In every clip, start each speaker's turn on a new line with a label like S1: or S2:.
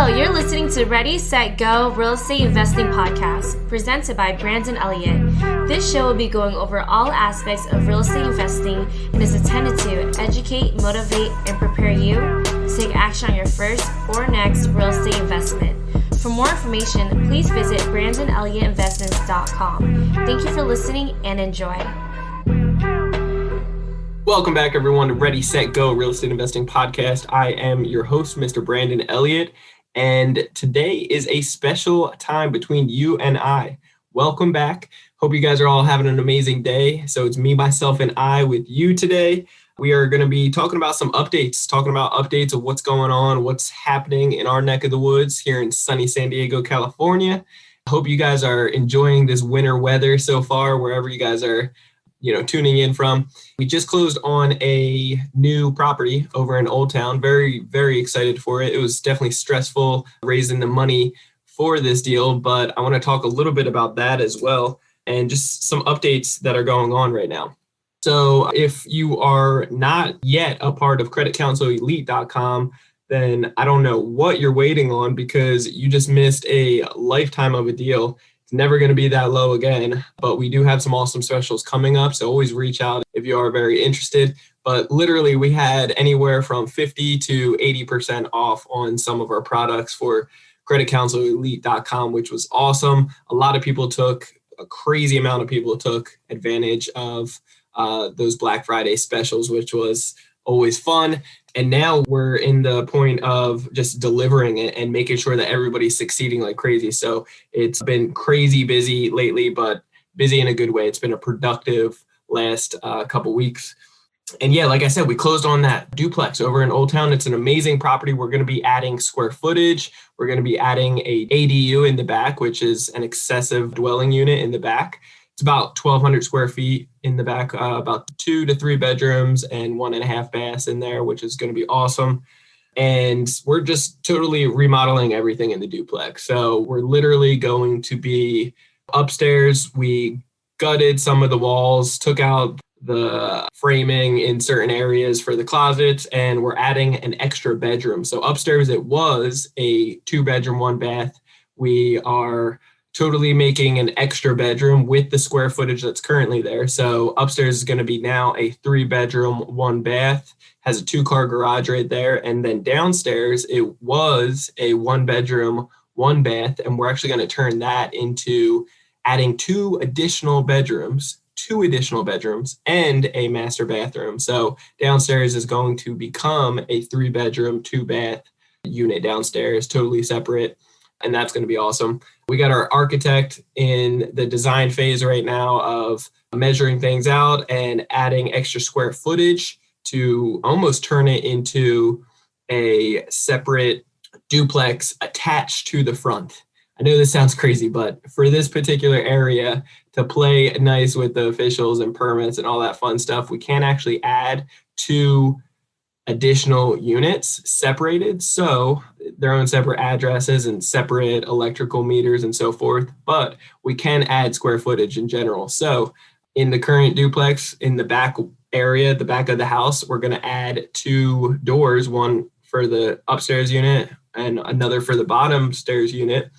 S1: Hello, you're listening to Ready, Set, Go Real Estate Investing Podcast, presented by Brandon Elliott. This show will be going over all aspects of real estate investing and is intended to educate, motivate, and prepare you to take action on your first or next real estate investment. For more information, please visit BrandonElliottInvestments.com. Thank you for listening and enjoy.
S2: Welcome back, everyone, to Ready, Set, Go Real Estate Investing Podcast. I am your host, Mr. Brandon Elliott, and today is a special time between you and I. Welcome back. Hope you guys are all having an amazing day. So it's me, myself, and I with you today. We are going to be talking about some updates, of what's going on, what's happening in our neck of the woods here in sunny San Diego, California. Hope you guys are enjoying this winter weather so far, wherever you guys are tuning in from. We just closed on a new property over in Old Town. Very, very excited for it. It was definitely stressful raising the money for this deal, but I want to talk a little bit about that as well and just some updates that are going on right now. So if you are not yet a part of CreditCounselElite.com, then I don't know what you're waiting on, because you just missed a lifetime of a deal. It's never going to be that low again, but we do have some awesome specials coming up. So always reach out if you are very interested. But literally, we had anywhere from 50 to 80% off on some of our products for CreditCounselElite.com, which was awesome. A crazy amount of people took advantage of those Black Friday specials, which was always fun. And now we're in the point of just delivering it and making sure that everybody's succeeding like crazy. So it's been crazy busy lately, but busy in a good way. It's been a productive last couple weeks. And yeah, like I said, we closed on that duplex over in Old Town. It's an amazing property. We're going to be adding square footage. We're going to be adding a ADU in the back, which is an accessive dwelling unit in the back. It's about 1,200 square feet in the back, about 2 to 3 bedrooms and 1.5 baths in there, which is going to be awesome. And we're just totally remodeling everything in the duplex. So we're literally going to be upstairs. We gutted some of the walls, took out the framing in certain areas for the closets, and we're adding an extra bedroom. So upstairs, it was a 2-bedroom, 1 bath. We are totally making an extra bedroom with the square footage that's currently there. So upstairs is going to be now a 3-bedroom, 1 bath, has a 2-car garage right there. And then downstairs, it was a 1-bedroom, 1 bath. And we're actually going to turn that into adding 2 additional bedrooms and a master bathroom. So downstairs is going to become a 3-bedroom, 2-bath unit downstairs, totally separate. And that's going to be awesome. We got our architect in the design phase right now of measuring things out and adding extra square footage to almost turn it into a separate duplex attached to the front. I know this sounds crazy, but for this particular area to play nice with the officials and permits and all that fun stuff, we can actually add 2 additional units separated, so their own separate addresses and separate electrical meters and so forth, but we can add square footage in general. So in the current duplex, in the back area, the back of the house, we're going to add 2 doors, one for the upstairs unit and another for the bottom stairs unit.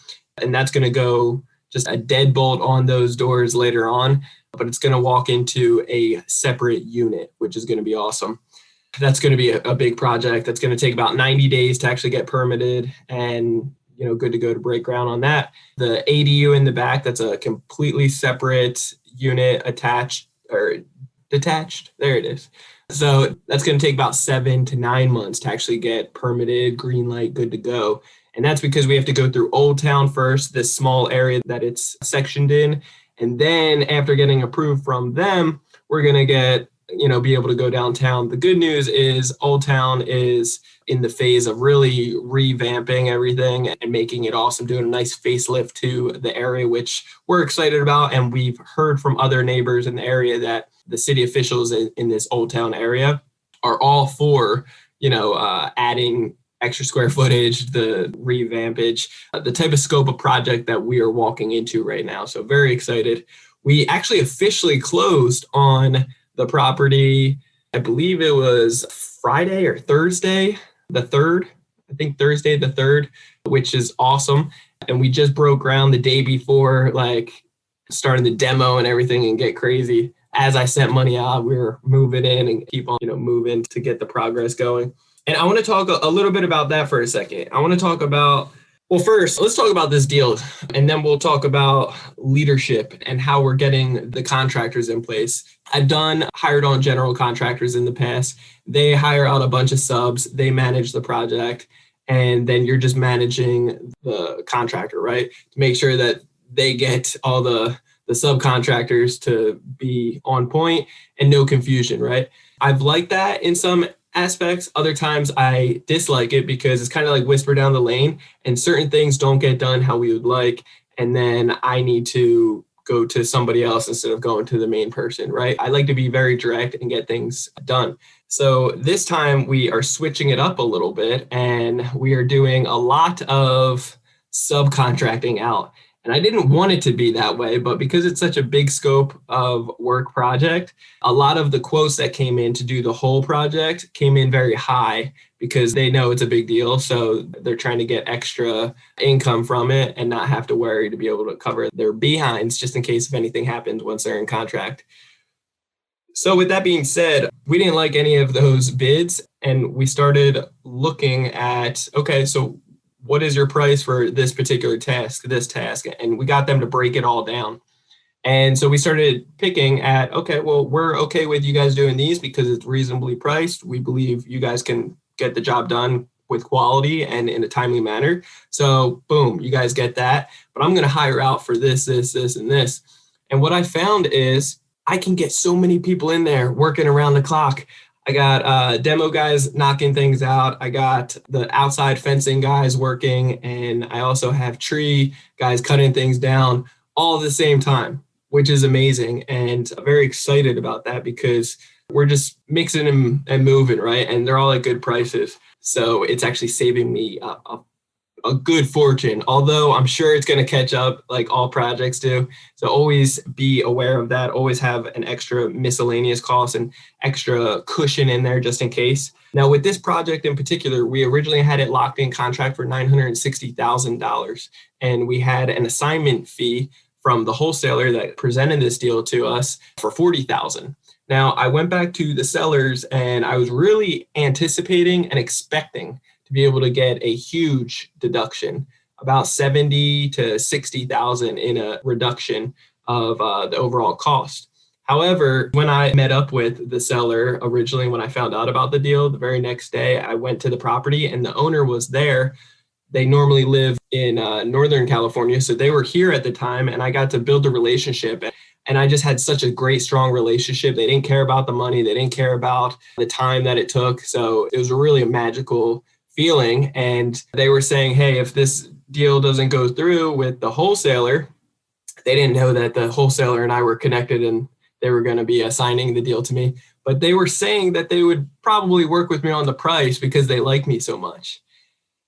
S2: And that's going to go just a deadbolt on those doors later on, but it's going to walk into a separate unit, which is going to be awesome. That's going to be a big project. That's going to take about 90 days to actually get permitted and, good to go to break ground on that. The ADU in the back, that's a completely separate unit attached or detached. There it is. So that's going to take about 7 to 9 months to actually get permitted, green light, good to go. And that's because we have to go through Old Town first, this small area that it's sectioned in. And then after getting approved from them, we're going to get be able to go downtown. The good news is Old Town is in the phase of really revamping everything and making it awesome, doing a nice facelift to the area, which we're excited about. And we've heard from other neighbors in the area that the city officials in this Old Town area are all for, adding extra square footage, the revampage, the type of scope of project that we are walking into right now. So very excited. We actually officially closed on the property, I believe it was Friday or Thursday, the 3rd I think Thursday the 3rd, which is awesome. And we just broke ground the day before, like starting the demo and everything and get crazy. As I sent money out, we were moving in and keep on, moving to get the progress going. And I want to talk a little bit about that for a second. I want to talk about, well, first, let's talk about this deal, and then we'll talk about leadership and how we're getting the contractors in place. I've hired on general contractors in the past. They hire out a bunch of subs, they manage the project, and then you're just managing the contractor, right? To make sure that they get all the subcontractors to be on point and no confusion, right? I've liked that in some aspects. Other times I dislike it because it's kind of like whisper down the lane and certain things don't get done how we would like. And then I need to go to somebody else instead of going to the main person, right? I like to be very direct and get things done. So this time we are switching it up a little bit and we are doing a lot of subcontracting out. And I didn't want it to be that way, but because it's such a big scope of work project, a lot of the quotes that came in to do the whole project came in very high because they know it's a big deal. So they're trying to get extra income from it and not have to worry to be able to cover their behinds just in case if anything happens once they're in contract. So with that being said, we didn't like any of those bids and we started looking at, okay, so what is your price for this particular task, this task? And we got them to break it all down. And so we started picking at, okay, well, we're okay with you guys doing these because it's reasonably priced. We believe you guys can get the job done with quality and in a timely manner. So boom, you guys get that. But I'm going to hire out for this, and this. And what I found is I can get so many people in there working around the clock. I got demo guys knocking things out. I got the outside fencing guys working, and I also have tree guys cutting things down all at the same time, which is amazing. And I'm very excited about that because we're just mixing them and moving, right? And they're all at good prices. So it's actually saving me a good fortune, although I'm sure it's going to catch up like all projects do. So always be aware of that. Always have an extra miscellaneous cost and extra cushion in there just in case. Now with this project in particular, we originally had it locked in contract for $960,000. And we had an assignment fee from the wholesaler that presented this deal to us for $40,000. Now I went back to the sellers and I was really anticipating and expecting to be able to get a huge deduction, about 70 to 60,000 in a reduction of the overall cost. However, when I met up with the seller originally, when I found out about the deal, the very next day I went to the property and the owner was there. They normally live in Northern California, so they were here at the time and I got to build a relationship. And I just had such a great, strong relationship. They didn't care about the money. They didn't care about the time that it took. So it was really a magical feeling. And they were saying, hey, if this deal doesn't go through with the wholesaler, they didn't know that the wholesaler and I were connected and they were going to be assigning the deal to me. But they were saying that they would probably work with me on the price because they like me so much.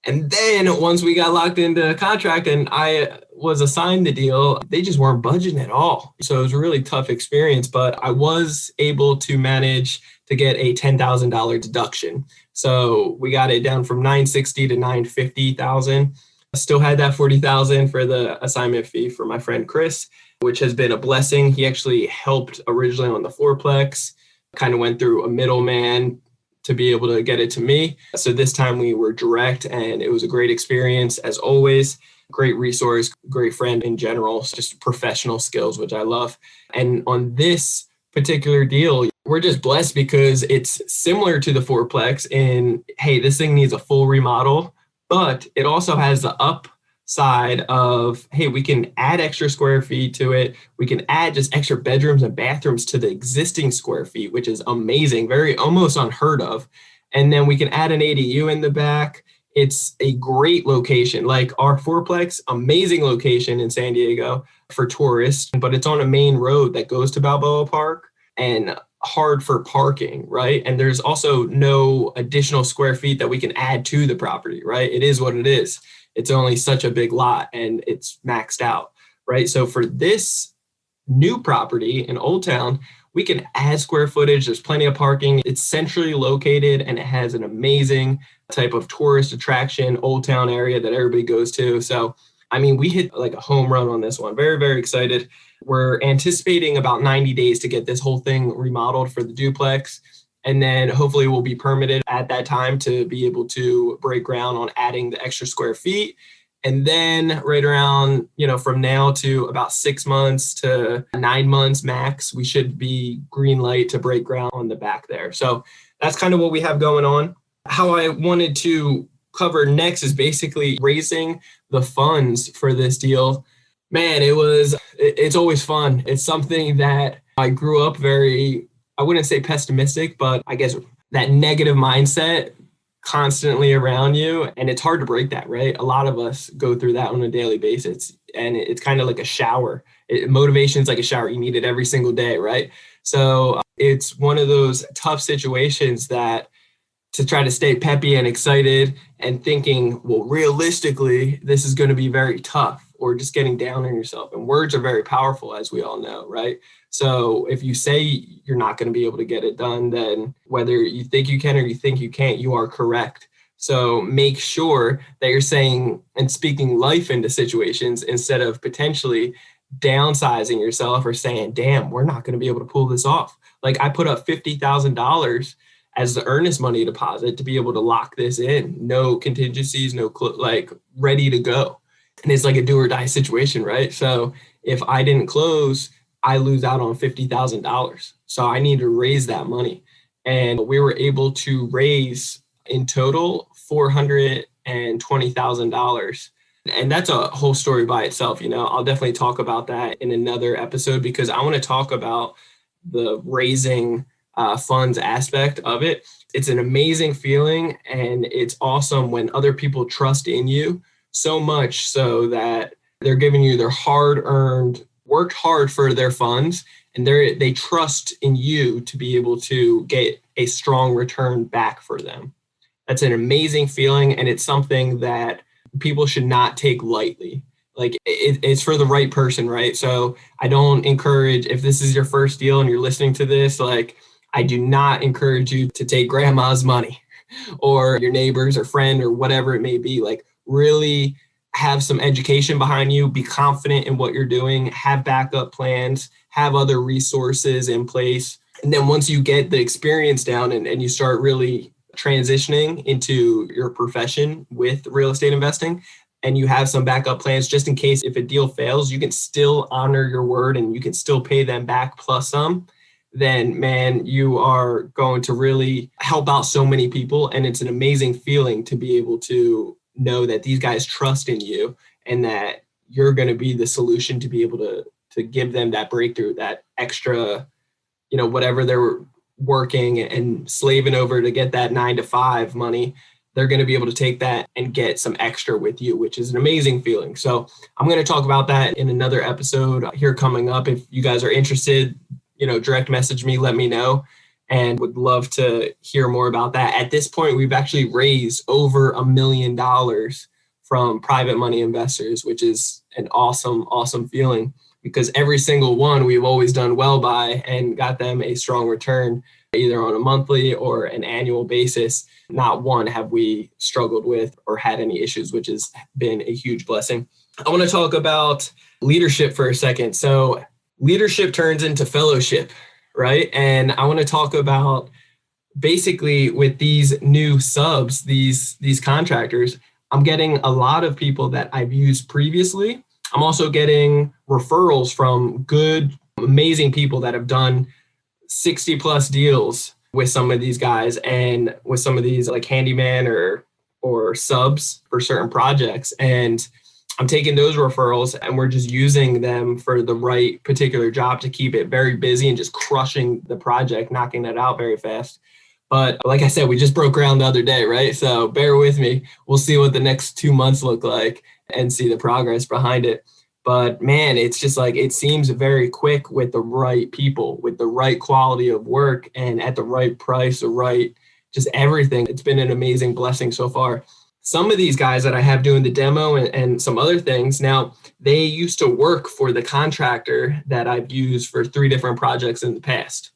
S2: And then once we got locked into a contract and I was assigned the deal, they just weren't budging at all. So it was a really tough experience, but I was able to manage to get a $10,000 deduction. So we got it down from $960,000 to $950,000. I still had that $40,000 for the assignment fee for my friend Chris, which has been a blessing. He actually helped originally on the fourplex, kind of went through a middleman to be able to get it to me. So this time we were direct and it was a great experience as always. Great resource, great friend in general, just professional skills, which I love. And on this particular deal, we're just blessed because it's similar to the fourplex in, hey, this thing needs a full remodel, but it also has the upside of, hey, we can add extra square feet to it. We can add just extra bedrooms and bathrooms to the existing square feet, which is amazing, very almost unheard of. And then we can add an ADU in the back. It's a great location, like our fourplex, amazing location in San Diego for tourists, but it's on a main road that goes to Balboa Park and hard for parking, right? And there's also no additional square feet that we can add to the property, right? It is what it is. It's only such a big lot and it's maxed out, right? So for this new property in Old Town, we can add square footage. There's plenty of parking. It's centrally located and it has an amazing type of tourist attraction, Old Town area that everybody goes to. So, I mean, we hit like a home run on this one. Very, very excited. We're anticipating about 90 days to get this whole thing remodeled for the duplex. And then hopefully we'll be permitted at that time to be able to break ground on adding the extra square feet. And then right around, from now to about 6 months to 9 months max, we should be green light to break ground on the back there. So that's kind of what we have going on. How I wanted to cover next is basically raising the funds for this deal. Man, it's always fun. It's something that I grew up I wouldn't say pessimistic, but I guess that negative mindset constantly around you. And it's hard to break that, right? A lot of us go through that on a daily basis. And it's kind of like a shower. Motivation is like a shower. You need it every single day, right? So it's one of those tough situations that to try to stay peppy and excited and thinking, well, realistically, this is going to be very tough, or just getting down on yourself. And words are very powerful, as we all know, right? So if you say you're not going to be able to get it done, then whether you think you can or you think you can't, you are correct. So make sure that you're saying and speaking life into situations instead of potentially downsizing yourself or saying, damn, we're not going to be able to pull this off. Like I put up $50,000 as the earnest money deposit to be able to lock this in. No contingencies, ready to go. And it's like a do or die situation, right? So if I didn't close, I lose out on $50,000. So I need to raise that money. And we were able to raise in total $420,000. And that's a whole story by itself. I'll definitely talk about that in another episode because I want to talk about the raising funds aspect of it. It's an amazing feeling, and it's awesome when other people trust in you so much so that they're giving you their hard-earned, worked hard for their funds, and they trust in you to be able to get a strong return back for them. That's an amazing feeling, and it's something that people should not take lightly. Like it's for the right person, right? So I don't encourage, if this is your first deal and you're listening to this, I do not encourage you to take grandma's money or your neighbors or friend or whatever it may be. Really have some education behind you, be confident in what you're doing, have backup plans, have other resources in place. And then once you get the experience down and you start really transitioning into your profession with real estate investing, and you have some backup plans just in case if a deal fails, you can still honor your word and you can still pay them back plus some, then man, you are going to really help out so many people. And it's an amazing feeling to be able to know that these guys trust in you and that you're going to be the solution to be able to give them that breakthrough, that extra, whatever they're working and slaving over to get that 9 to 5 money, they're going to be able to take that and get some extra with you, which is an amazing feeling. So I'm going to talk about that in another episode here coming up. If you guys are interested, direct message me, let me know, and would love to hear more about that. At this point, we've actually raised over $1 million from private money investors, which is an awesome, awesome feeling because every single one we've always done well by and got them a strong return, either on a monthly or an annual basis. Not one have we struggled with or had any issues, which has been a huge blessing. I want to talk about leadership for a second. So leadership turns into fellowship, right? And I want to talk about basically with these new subs, these contractors, I'm getting a lot of people that I've used previously. I'm also getting referrals from good, amazing people that have done 60 plus deals with some of these guys and with some of these like handyman or subs for certain projects. And I'm taking those referrals and we're just using them for the right particular job to keep it very busy and just crushing the project, knocking it out very fast. But like I said, we just broke ground the other day, right? So bear with me. We'll see what the next 2 months look like and see the progress behind it. But man, it's just it seems very quick with the right people, with the right quality of work and at the right price, just everything. It's been an amazing blessing so far. Some of these guys that I have doing the demo and some other things, now they used to work for the contractor that I've used for 3 different projects in the past.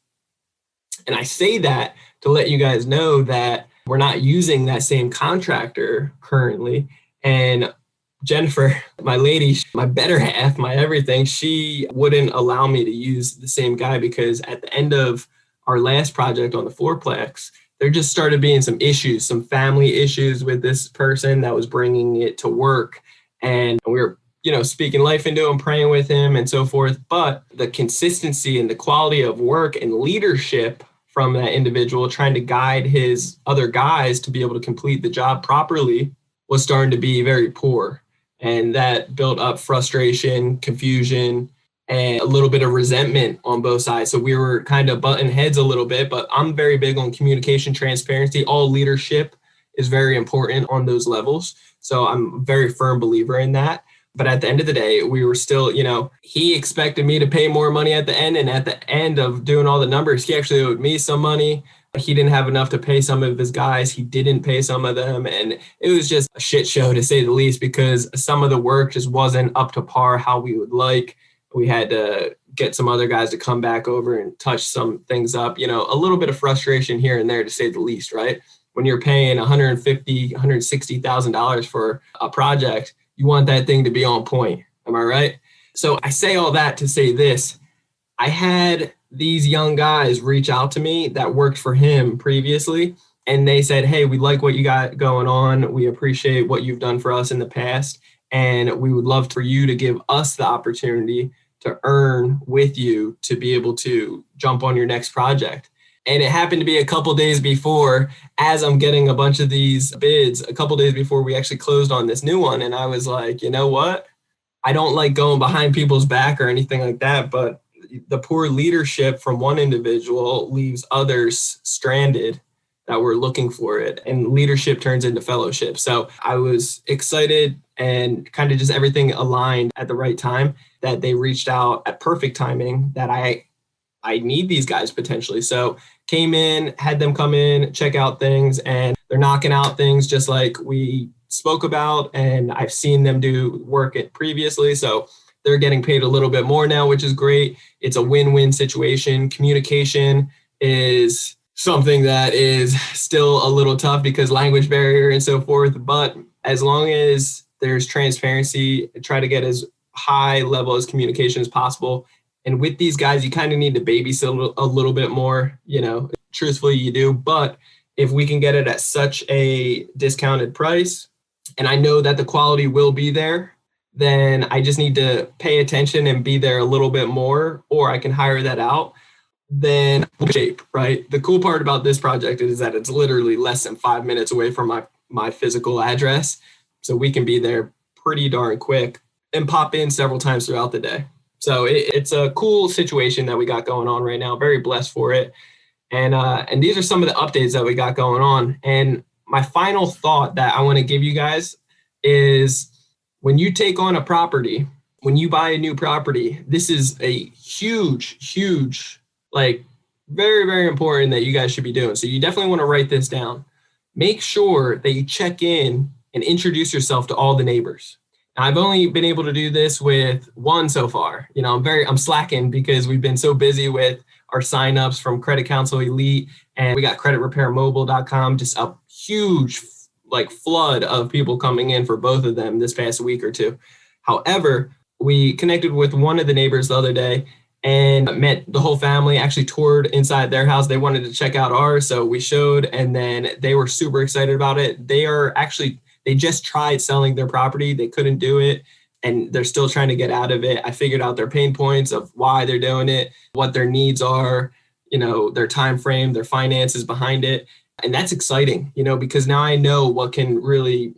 S2: And I say that to let you guys know that we're not using that same contractor currently. And Jennifer, my lady, my better half, my everything, she wouldn't allow me to use the same guy because at the end of our last project on the fourplex, there just started being some issues, some family issues with this person that was bringing it to work. And we were, speaking life into him, praying with him and so forth. But the consistency and the quality of work and leadership from that individual trying to guide his other guys to be able to complete the job properly was starting to be very poor. And that built up frustration, confusion, and a little bit of resentment on both sides. So we were kind of butting heads a little bit, but I'm very big on communication, transparency. All leadership is very important on those levels. So I'm a very firm believer in that. But at the end of the day, we were still, he expected me to pay more money at the end. And at the end of doing all the numbers, he actually owed me some money. He didn't have enough to pay some of his guys. He didn't pay some of them. And it was just a shit show, to say the least, because some of the work just wasn't up to par how we would like. We had to get some other guys to come back over and touch some things up, a little bit of frustration here and there, to say the least, right? When you're paying $150,000, $160,000 for a project, you want that thing to be on point. Am I right? So I say all that to say this. I had these young guys reach out to me that worked for him previously, and they said, hey, we like what you got going on. We appreciate what you've done for us in the past, and we would love for you to give us the opportunity to earn with you to be able to jump on your next project. And it happened to be a couple days before, as I'm getting a bunch of these bids, a couple days before we actually closed on this new one. And I was like, you know what? I don't like going behind people's back or anything like that, but the poor leadership from one individual leaves others stranded that were looking for it, and leadership turns into fellowship. So I was excited and kind of just everything aligned at the right time, that they reached out at perfect timing, that I need these guys potentially. So came in, had them come in, check out things, and they're knocking out things just like we spoke about. And I've seen them do work it previously. So they're getting paid a little bit more now, which is great. It's a win-win situation. Communication is something that is still a little tough because language barrier and so forth. But as long as there's transparency, try to get as high level as communication as possible. And with these guys, you kind of need to babysit a little bit more, truthfully you do. But if we can get it at such a discounted price, and I know that the quality will be there, then I just need to pay attention and be there a little bit more, or I can hire that out. Then shape, right? The cool part about this project is that it's literally less than 5 minutes away from my physical address. So we can be there pretty darn quick and pop in several times throughout the day. So it's a cool situation that we got going on right now. Very blessed for it. And these are some of the updates that we got going on. And my final thought that I want to give you guys is, when you take on a property, when you buy a new property, this is a huge, like very, very important that you guys should be doing. So you definitely want to write this down. Make sure that you check in and introduce yourself to all the neighbors. Now, I've only been able to do this with one so far. I'm slacking because we've been so busy with our signups from Credit Council Elite, and we got creditrepairmobile.com, just a huge flood of people coming in for both of them this past week or two. However, we connected with one of the neighbors the other day and met the whole family, actually toured inside their house. They wanted to check out ours, so we showed, and then they were super excited about it. They just tried selling their property. They couldn't do it, and they're still trying to get out of it. I figured out their pain points of why they're doing it, what their needs are, their time frame, their finances behind it. And that's exciting, because now I know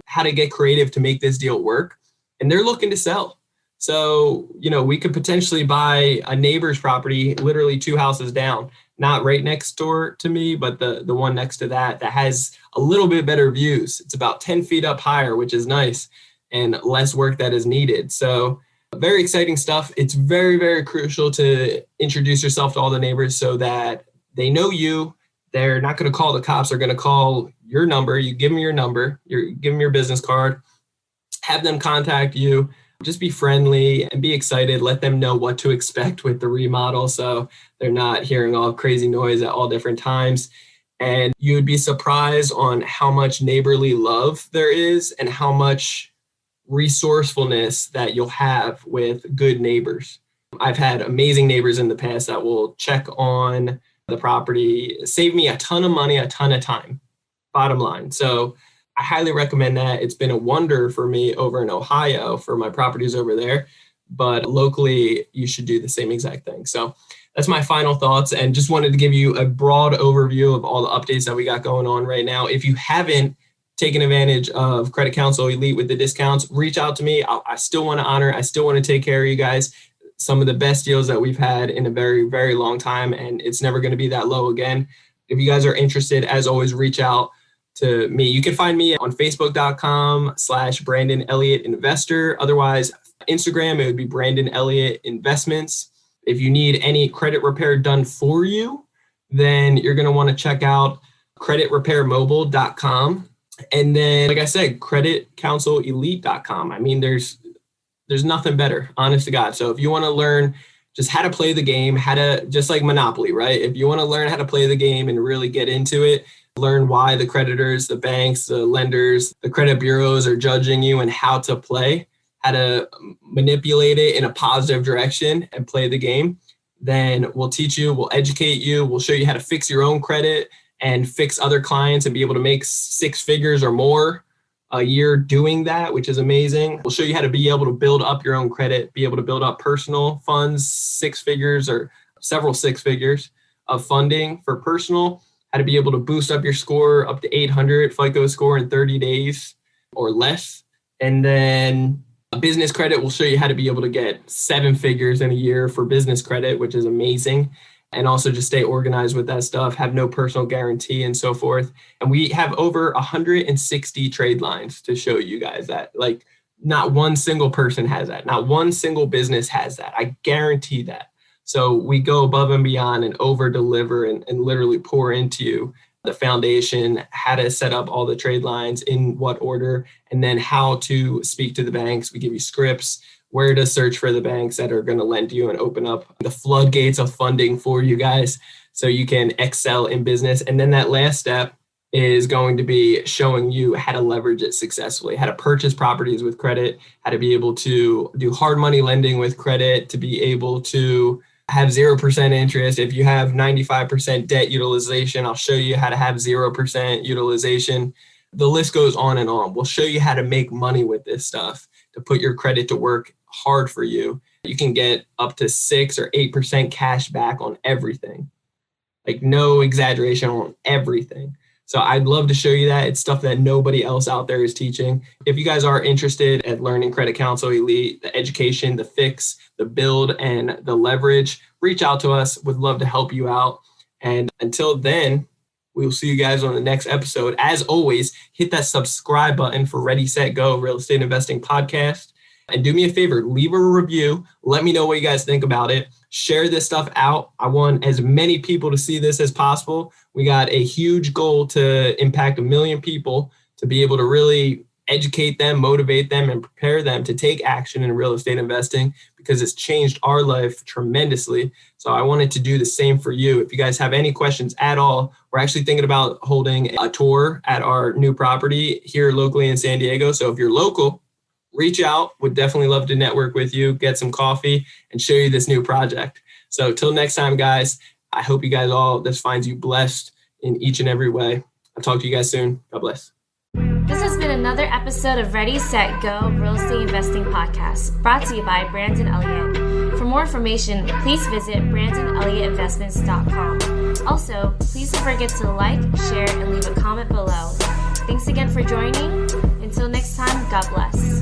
S2: how to get creative to make this deal work. And they're looking to sell. So, we could potentially buy a neighbor's property, literally 2 houses down, not right next door to me, but the one next to that has a little bit better views. It's about 10 feet up higher, which is nice, and less work that is needed. So very exciting stuff. It's very, very crucial to introduce yourself to all the neighbors so that they know you. They're not going to call the cops. They're going to call your number. You give them your number, you give them your business card, have them contact you. Just be friendly and be excited. Let them know what to expect with the remodel, so they're not hearing all crazy noise at all different times. And you would be surprised on how much neighborly love there is and how much resourcefulness that you'll have with good neighbors. I've had amazing neighbors in the past that will check on the property, save me a ton of money, a ton of time, bottom line. So I highly recommend that. It's been a wonder for me over in Ohio for my properties over there, but locally you should do the same exact thing. So that's my final thoughts, and just wanted to give you a broad overview of all the updates that we got going on right now. If you haven't taken advantage of Credit Counsel Elite with the discounts, reach out to me. I still want to honor, I still want to take care of you guys. Some of the best deals that we've had in a very, very long time, and it's never going to be that low again. If you guys are interested, as always, reach out to me. You can find me on Facebook.com/Brandon Elliott Investor. Otherwise, Instagram, it would be Brandon Elliott Investments. If you need any credit repair done for you, then you're going to want to check out creditrepairmobile.com. And then, like I said, creditcounselelite.com. I mean, there's nothing better, honest to God. So if you want to learn just how to play the game, how to, just like Monopoly, right? If you want to learn how to play the game and really get into it, learn why the creditors, the banks, the lenders, the credit bureaus are judging you and how to play, how to manipulate it in a positive direction and play the game, then we'll teach you, we'll educate you, we'll show you how to fix your own credit and fix other clients and be able to make 6 figures or more a year doing that, which is amazing. We'll show you how to be able to build up your own credit, be able to build up personal funds, 6 figures or several 6 figures of funding for personal, how to be able to boost up your score up to 800 FICO score in 30 days or less. And then business credit will show you how to be able to get 7 figures in a year for business credit, which is amazing. And also just stay organized with that stuff, have no personal guarantee and so forth. And we have over 160 trade lines to show you guys that. Like, not one single person has that. Not one single business has that. I guarantee that. So we go above and beyond and over deliver and literally pour into you the foundation, how to set up all the trade lines, in what order, and then how to speak to the banks. We give you scripts, where to search for the banks that are going to lend you and open up the floodgates of funding for you guys so you can excel in business. And then that last step is going to be showing you how to leverage it successfully, how to purchase properties with credit, how to be able to do hard money lending with credit, to be able to have 0% interest. If you have 95% debt utilization, I'll show you how to have 0% utilization. The list goes on and on. We'll show you how to make money with this stuff, to put your credit to work hard for you. You can get up to 6 or 8% cash back on everything. Like, no exaggeration, on everything. So I'd love to show you that. It's stuff that nobody else out there is teaching. If you guys are interested at learning Credit Counsel Elite, the education, the fix, the build, and the leverage, reach out to us. Would love to help you out. And until then, we'll see you guys on the next episode. As always, hit that subscribe button for Ready, Set, Go Real Estate Investing Podcast. And do me a favor, leave a review. Let me know what you guys think about it. Share this stuff out. I want as many people to see this as possible. We got a huge goal to impact 1 million people, to be able to really educate them, motivate them, and prepare them to take action in real estate investing, because it's changed our life tremendously. So I wanted to do the same for you. If you guys have any questions at all, we're actually thinking about holding a tour at our new property here locally in San Diego. So if you're local, reach out. Would definitely love to network with you, get some coffee, and show you this new project. So till next time, guys, I hope you guys all, this finds you blessed in each and every way. I'll talk to you guys soon. God bless.
S1: This has been another episode of Ready, Set, Go Real Estate Investing Podcast, brought to you by Brandon Elliott. For more information, please visit BrandonElliottInvestments.com. Also, please don't forget to like, share, and leave a comment below. Thanks again for joining. Until next time, God bless.